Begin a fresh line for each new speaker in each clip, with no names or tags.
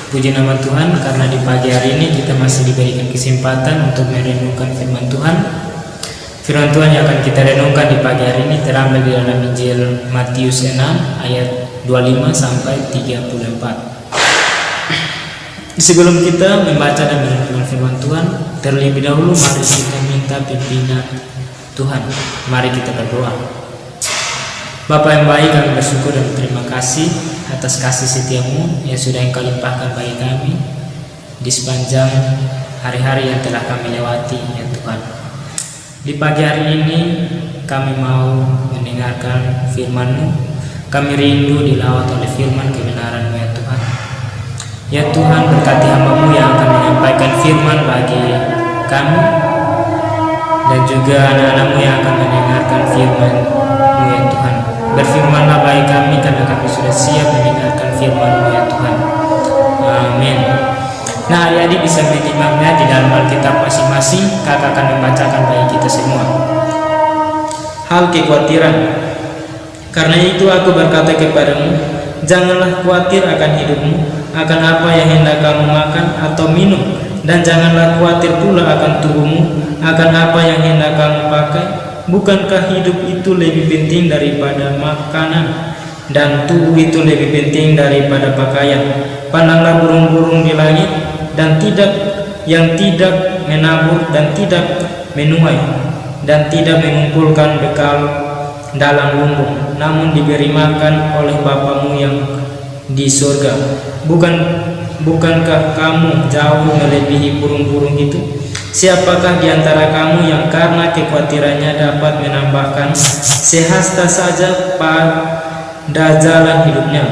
Puji nama Tuhan karena di pagi hari ini kita masih diberikan kesempatan untuk merenungkan firman Tuhan. Firman Tuhan yang akan kita renungkan di pagi hari ini terambil di dalam Injil Matius 6 ayat 25 sampai 34. Sebelum kita membaca dan merenungkan firman Tuhan, terlebih dahulu mari kita minta pimpinan Tuhan. Mari kita berdoa. Bapa yang baik, kami bersyukur dan berterima kasih atas kasih setiamu yang sudah Engkau limpahkan bagi kami di sepanjang hari-hari yang telah kami lewati, ya Tuhan. Di pagi hari ini kami mau mendengarkan firman-Mu. Kami rindu dilawat oleh firman kebenaran-Mu, ya Tuhan. Ya Tuhan, berkati hamba-Mu yang akan menyampaikan firman bagi kami dan juga anak-anak-Mu yang akan mendengarkan firman-Mu, ya Tuhan. Berfirmanlah bagi kami karena kami sudah siap mendengarkan firman-Mu, ya Tuhan. Amin. Nah, adik-adik bisa menyimaknya di dalam Alkitab masing-masing. Kakak akan membacakan bagi kita semua. Hal kekhawatiran. Karena itu aku berkata kepadamu, janganlah khawatir akan hidupmu, akan apa yang hendak kamu makan atau minum, dan janganlah khawatir pula akan tubuhmu, akan apa yang hendak kamu pakai. Bukankah hidup itu lebih penting daripada makanan, dan tubuh itu lebih penting daripada pakaian? Pandanglah burung-burung di langit, dan yang tidak menabur dan tidak menuai dan tidak mengumpulkan bekal dalam lumbung, namun diberi makan oleh Bapamu yang di surga. Bukankah kamu jauh melebihi burung-burung itu? Siapakah di antara kamu yang karena kekhawatirannya dapat menambahkan sehasta saja pada jalan hidupnya?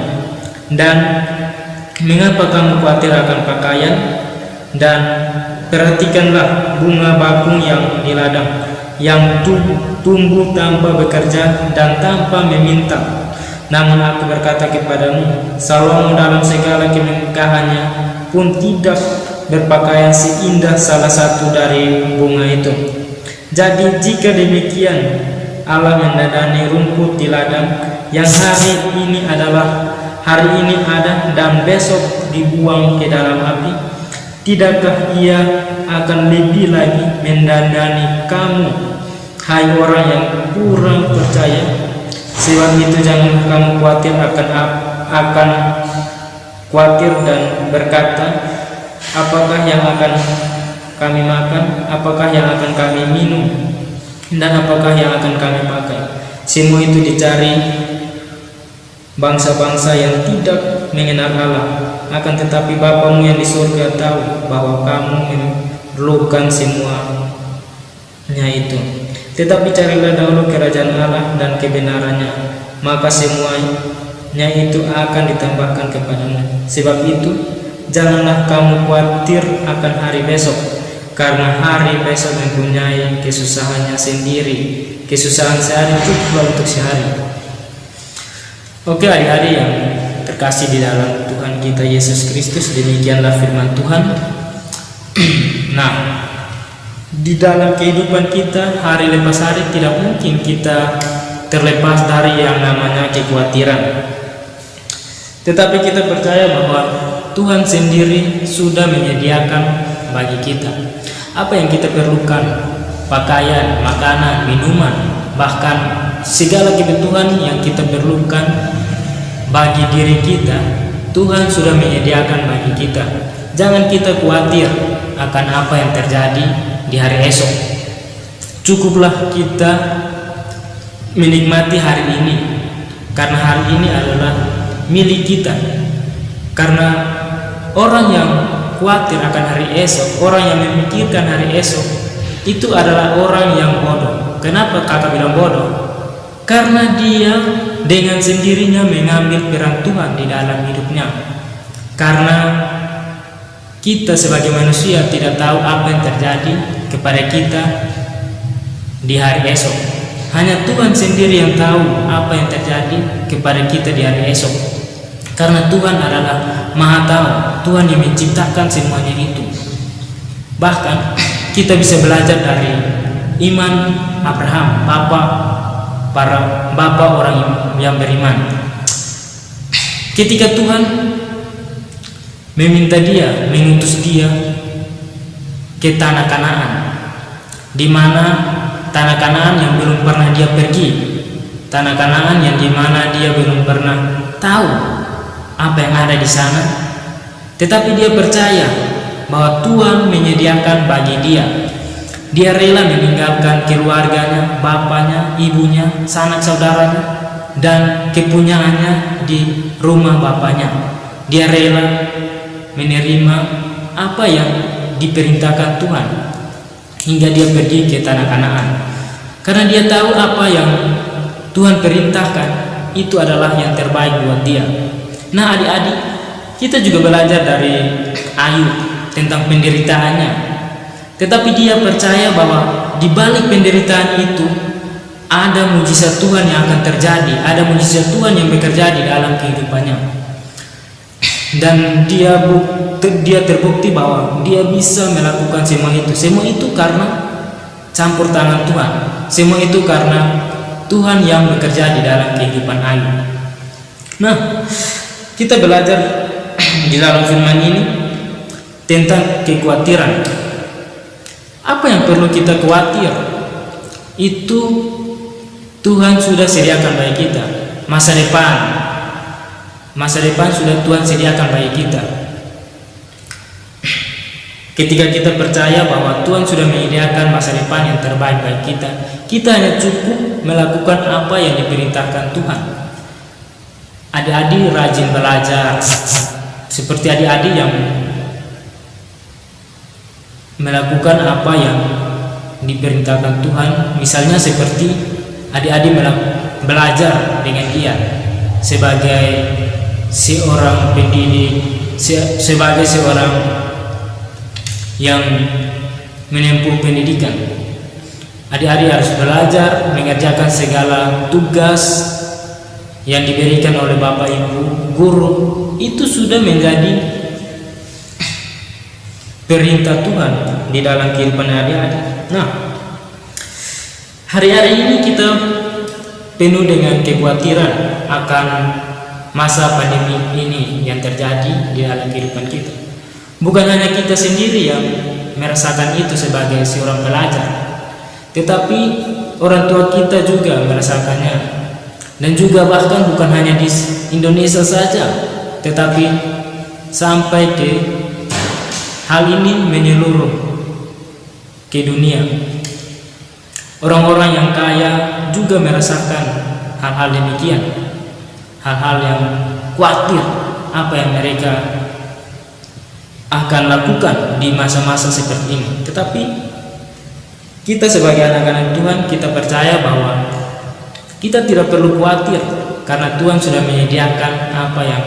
Dan mengapa kamu khawatir akan pakaian? Dan perhatikanlah bunga bakung yang di ladang, yang tumbuh tanpa bekerja dan tanpa meminta. Namun aku berkata kepadamu, Salomo dalam segala kemegahannya pun tidak berpakaian seindah salah satu dari bunga itu. Jadi jika demikian Allah mendandani rumput di ladang yang hari ini ada dan besok dibuang ke dalam api, tidakkah Ia akan lebih lagi mendandani kamu, hai orang yang kurang percaya? Sebab itu jangan kamu khawatir akan khawatir dan berkata, apakah yang akan kami makan, apakah yang akan kami minum, dan apakah yang akan kami pakai? Semua itu dicari bangsa-bangsa yang tidak mengenal Allah. Akan tetapi Bapamu yang di surga tahu bahwa kamu memerlukan semuanya itu. Tetapi carilah dahulu kerajaan Allah dan kebenarannya, maka semuanya itu akan ditambahkan kepadamu. Sebab itu janganlah kamu khawatir akan hari besok, karena hari besok mempunyai kesusahannya sendiri. Kesusahan sehari cukuplah untuk sehari. Oke, adik-adik yang terkasih di dalam Tuhan kita Yesus Kristus, demikianlah firman Tuhan. Nah, di dalam kehidupan kita hari lepas hari tidak mungkin kita terlepas dari yang namanya kekhawatiran. Tetapi kita percaya bahwa Tuhan sendiri sudah menyediakan bagi kita apa yang kita perlukan, pakaian, makanan, minuman, bahkan segala kebutuhan yang kita perlukan bagi diri kita. Tuhan sudah menyediakan bagi kita. Jangan kita khawatir akan apa yang terjadi di hari esok. Cukuplah kita menikmati hari ini, karena hari ini adalah milik kita. Karena orang yang khawatir akan hari esok, orang yang memikirkan hari esok, itu adalah orang yang bodoh. Kenapa kakak bilang bodoh? Karena dia dengan sendirinya mengambil peran Tuhan di dalam hidupnya. Karena kita sebagai manusia tidak tahu apa yang terjadi kepada kita di hari esok. Hanya Tuhan sendiri yang tahu apa yang terjadi kepada kita di hari esok. Karena Tuhan adalah Maha Tahu, Tuhan yang menciptakan semuanya itu. Bahkan kita bisa belajar dari iman Abraham, para bapak orang yang beriman. Ketika Tuhan meminta dia, mengutus dia ke tanah Kanaan, di mana tanah Kanaan yang belum pernah dia pergi, tanah Kanaan yang di mana dia belum pernah tahu apa yang ada di sana, tetapi dia percaya bahwa Tuhan menyediakan bagi dia. Dia rela meninggalkan keluarganya, bapaknya, ibunya, sanak saudaranya, dan kepunyaannya di rumah bapaknya. Dia rela menerima apa yang diperintahkan Tuhan hingga dia pergi ke tanah Kanaan, karena dia tahu apa yang Tuhan perintahkan itu adalah yang terbaik buat dia. Nah adik-adik, kita juga belajar dari Ayub tentang penderitaannya, tetapi dia percaya bahwa di balik penderitaan itu ada mujizat Tuhan yang akan terjadi, ada mujizat Tuhan yang bekerja di dalam kehidupannya. Dan dia terbukti bahwa dia bisa melakukan semua itu karena campur tangan Tuhan, semua itu karena Tuhan yang bekerja di dalam kehidupan Ayub. Nah, kita belajar di dalam firman ini tentang kekhawatiran. Apa yang perlu kita khawatir? Itu Tuhan sudah sediakan bagi kita. Masa depan sudah Tuhan sediakan bagi kita. Ketika kita percaya bahwa Tuhan sudah menyediakan masa depan yang terbaik bagi kita, kita hanya cukup melakukan apa yang diperintahkan Tuhan. Adik-adik rajin belajar, seperti adik-adik yang melakukan apa yang diperintahkan Tuhan. Misalnya seperti adik-adik belajar dengan giat sebagai seorang pendidik, sebagai seorang yang menempuh pendidikan. Adik-adik harus belajar mengerjakan segala tugas yang diberikan oleh Bapak Ibu guru. Itu sudah menjadi perintah Tuhan di dalam kehidupan adik-adik. Nah, hari-hari ini kita penuh dengan kekhawatiran akan masa pandemi ini yang terjadi di dalam kehidupan kita. Bukan hanya kita sendiri yang merasakan itu sebagai seorang pelajar, tetapi orang tua kita juga merasakannya. Dan juga bahkan bukan hanya di Indonesia saja, tetapi sampai ke hal ini menyeluruh ke dunia. Orang-orang yang kaya juga merasakan hal-hal demikian, hal-hal yang khawatir apa yang mereka akan lakukan di masa-masa seperti ini. Tetapi kita sebagai anak-anak Tuhan, kita percaya bahwa kita tidak perlu khawatir karena Tuhan sudah menyediakan apa yang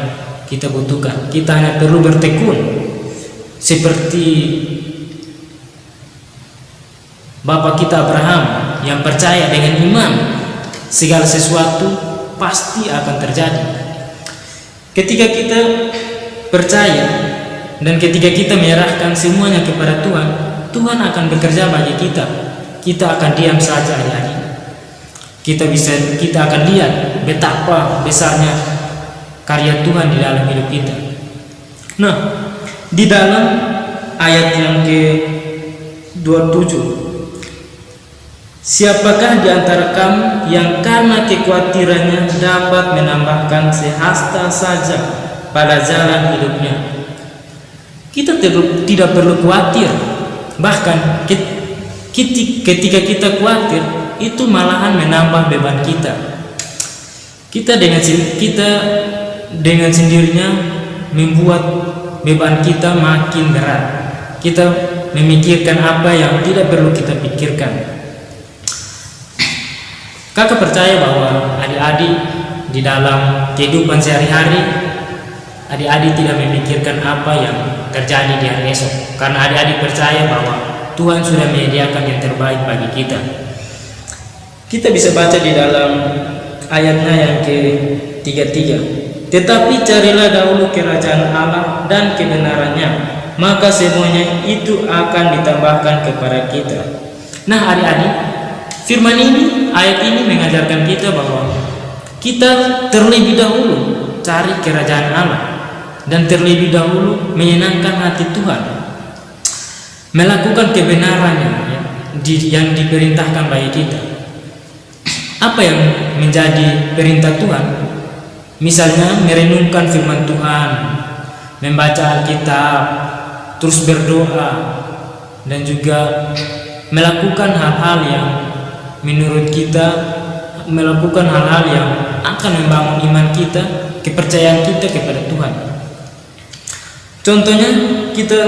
kita butuhkan. Kita hanya perlu bertekun seperti Bapak kita Abraham yang percaya dengan iman segala sesuatu pasti akan terjadi. Ketika kita percaya dan ketika kita menyerahkan semuanya kepada Tuhan, Tuhan akan bekerja bagi kita. Kita akan diam saja hari-hari. Kita akan lihat betapa besarnya karya Tuhan di dalam hidup kita. Nah, di dalam ayat yang ke-27, siapakah di antara kamu yang karena kekhawatirannya dapat menambahkan sehasta saja pada jalan hidupnya? Kita tidak perlu khawatir. Bahkan ketika kita khawatir, itu malahan menambah beban kita. Kita dengan sendirinya membuat beban kita makin berat. Kita memikirkan apa yang tidak perlu kita pikirkan. Kakak percaya bahwa adik-adik di dalam kehidupan sehari-hari, adik-adik tidak memikirkan apa yang terjadi di hari esok, karena adik-adik percaya bahwa Tuhan sudah menyediakan yang terbaik bagi kita. Kita bisa baca di dalam ayatnya yang ke-33, tetapi carilah dahulu kerajaan Allah dan kebenarannya, maka semuanya itu akan ditambahkan kepada kita. Nah adik-adik, firman ini, ayat ini mengajarkan kita bahwa kita terlebih dahulu cari kerajaan Allah dan terlebih dahulu menyenangkan hati Tuhan, melakukan kebenarannya ya, yang diperintahkan bagi kita. Apa yang menjadi perintah Tuhan? Misalnya merenungkan firman Tuhan, membaca Alkitab, terus berdoa, dan juga melakukan hal-hal yang menurut kita, melakukan hal-hal yang akan membangun iman kita, kepercayaan kita kepada Tuhan. Contohnya kita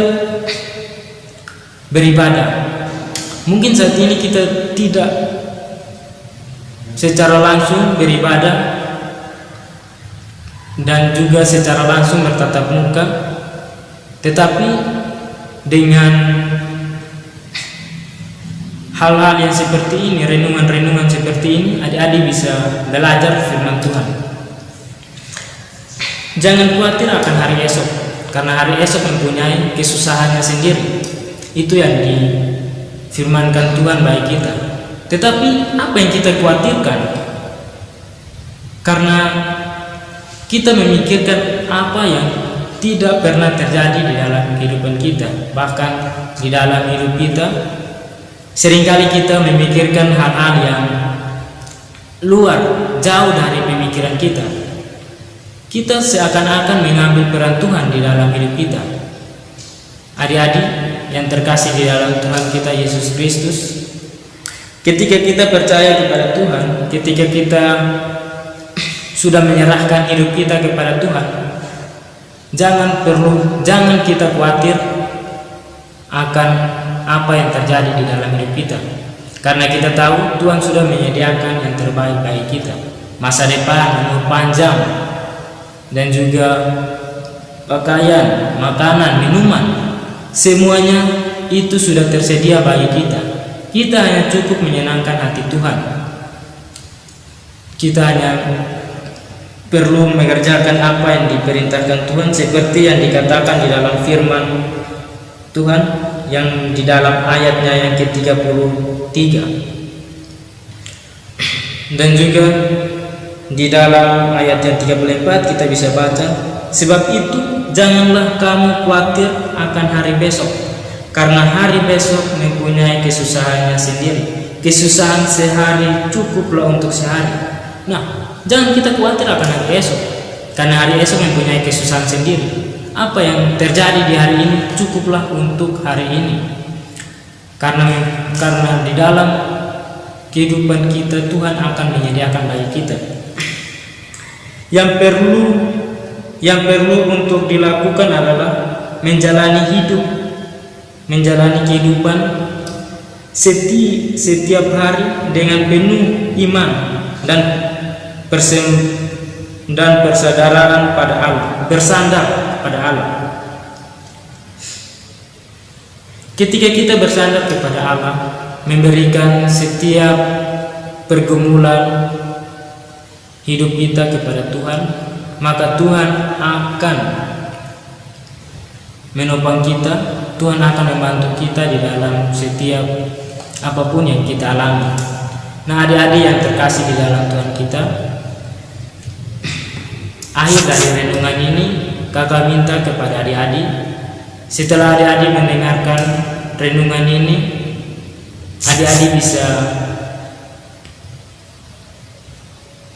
beribadah. Mungkin saat ini kita tidak secara langsung beribadah dan juga secara langsung bertatap muka, tetapi dengan hal-hal yang seperti ini, renungan-renungan seperti ini, adik-adik bisa belajar firman Tuhan. Jangan khawatir akan hari esok, karena hari esok mempunyai kesusahannya sendiri. Itu yang difirmankan Tuhan bagi kita. Tetapi apa yang kita khawatirkan? Karena kita memikirkan apa yang tidak pernah terjadi di dalam kehidupan kita. Bahkan di dalam hidup kita, seringkali kita memikirkan hal-hal yang luar, jauh dari pemikiran kita. Kita seakan-akan mengambil peran Tuhan di dalam hidup kita. Adik-adik yang terkasih di dalam Tuhan kita Yesus Kristus, ketika kita percaya kepada Tuhan, ketika kita sudah menyerahkan hidup kita kepada Tuhan, jangan kita khawatir akan apa yang terjadi di dalam hidup kita, karena kita tahu Tuhan sudah menyediakan yang terbaik bagi kita, masa depan, umur panjang, dan juga pakaian, makanan, minuman, semuanya itu sudah tersedia bagi kita. Kita hanya cukup menyenangkan hati Tuhan. Kita hanya perlu mengerjakan apa yang diperintahkan Tuhan, seperti yang dikatakan di dalam firman Tuhan yang di dalam ayatnya yang ke-33, dan juga di dalam ayat yang 34 kita bisa baca, sebab itu janganlah kamu khawatir akan hari besok, karena hari besok mempunyai kesusahannya sendiri. Kesusahan sehari cukuplah untuk sehari. Nah, jangan kita khawatir akan hari esok, karena hari esok mempunyai kesusahan sendiri. Apa yang terjadi di hari ini cukuplah untuk hari ini, karena di dalam kehidupan kita Tuhan akan menyediakan bagi kita. Yang perlu untuk dilakukan adalah menjalani kehidupan setiap hari dengan penuh iman dan persaudaraan pada Allah, bersandar pada Allah. Ketika kita bersandar kepada Allah, memberikan setiap pergumulan hidup kita kepada Tuhan, maka Tuhan akan menopang kita. Tuhan akan membantu kita di dalam setiap apapun yang kita alami. Nah, adik-adik yang terkasih di dalam Tuhan kita, akhir dari renungan ini kakak minta kepada adik-adik, setelah adik-adik mendengarkan renungan ini, adik-adik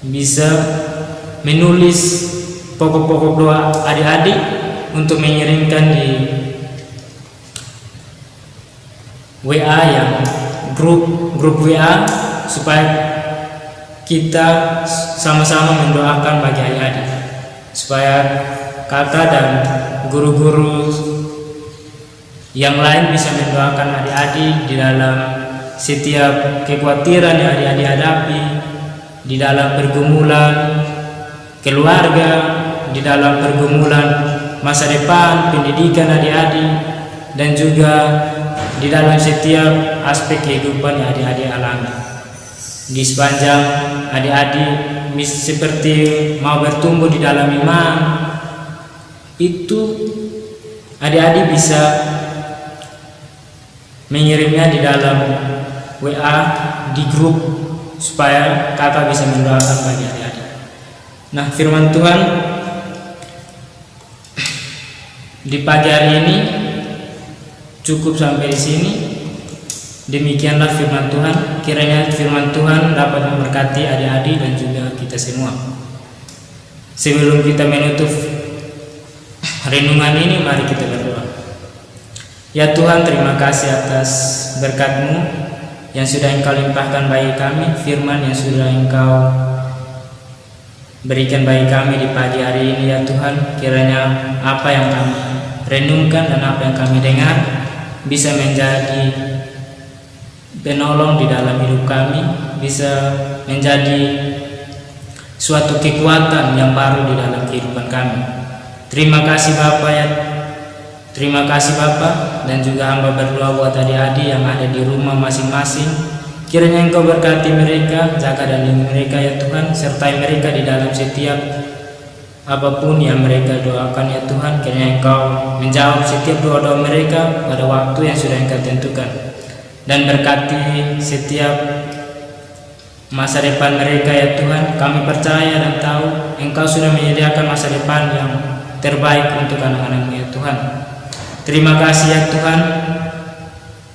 bisa menulis pokok-pokok doa adik-adik untuk mengirimkan di WA, yang grup WA, supaya kita sama-sama mendoakan bagi adik-adik, supaya kakak dan guru-guru yang lain bisa mendoakan adik-adik di dalam setiap kekhawatiran yang adik-adik hadapi, di dalam pergumulan keluarga, di dalam pergumulan masa depan, pendidikan adik-adik, dan juga di dalam setiap aspek kehidupan yang adik-adik alami. Di sepanjang adik-adik seperti mau bertumbuh di dalam iman, itu adik-adik bisa mengirimnya di dalam WA di grup, supaya kakak bisa mendoakan bagi adik-adik. Nah, firman Tuhan Di pagi hari ini cukup sampai di sini. Demikianlah firman Tuhan. Kiranya firman Tuhan dapat memberkati adik-adik dan juga kita semua. Sebelum kita menutup renungan ini, mari kita berdoa. Ya Tuhan, terima kasih atas berkat-Mu yang sudah Engkau limpahkan bagi kami, firman yang sudah Engkau berikan bagi kami di pagi hari ini. Ya Tuhan, kiranya apa yang kami renungkan dan apa yang kami dengar bisa menjadi penolong di dalam hidup kami, bisa menjadi suatu kekuatan yang baru di dalam kehidupan kami. Terima kasih Bapa ya. Terima kasih Bapa, dan juga hamba berdoa buat adik-adik yang ada di rumah masing-masing. Kiranya Engkau berkati mereka, jaga dan lindungi mereka ya Tuhan, sertai mereka di dalam setiap apapun yang mereka doakan ya Tuhan. Kiranya Engkau menjawab setiap doa-doa mereka pada waktu yang sudah Engkau tentukan, dan berkati setiap masa depan mereka ya Tuhan. Kami percaya dan tahu Engkau sudah menyediakan masa depan yang terbaik untuk anak-anak-Mu ya Tuhan. Terima kasih ya Tuhan.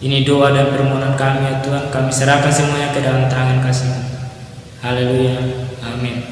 Ini doa dan permohonan kami ya Tuhan. Kami serahkan semuanya ke dalam tangan kasih-Mu. Haleluya. Amin.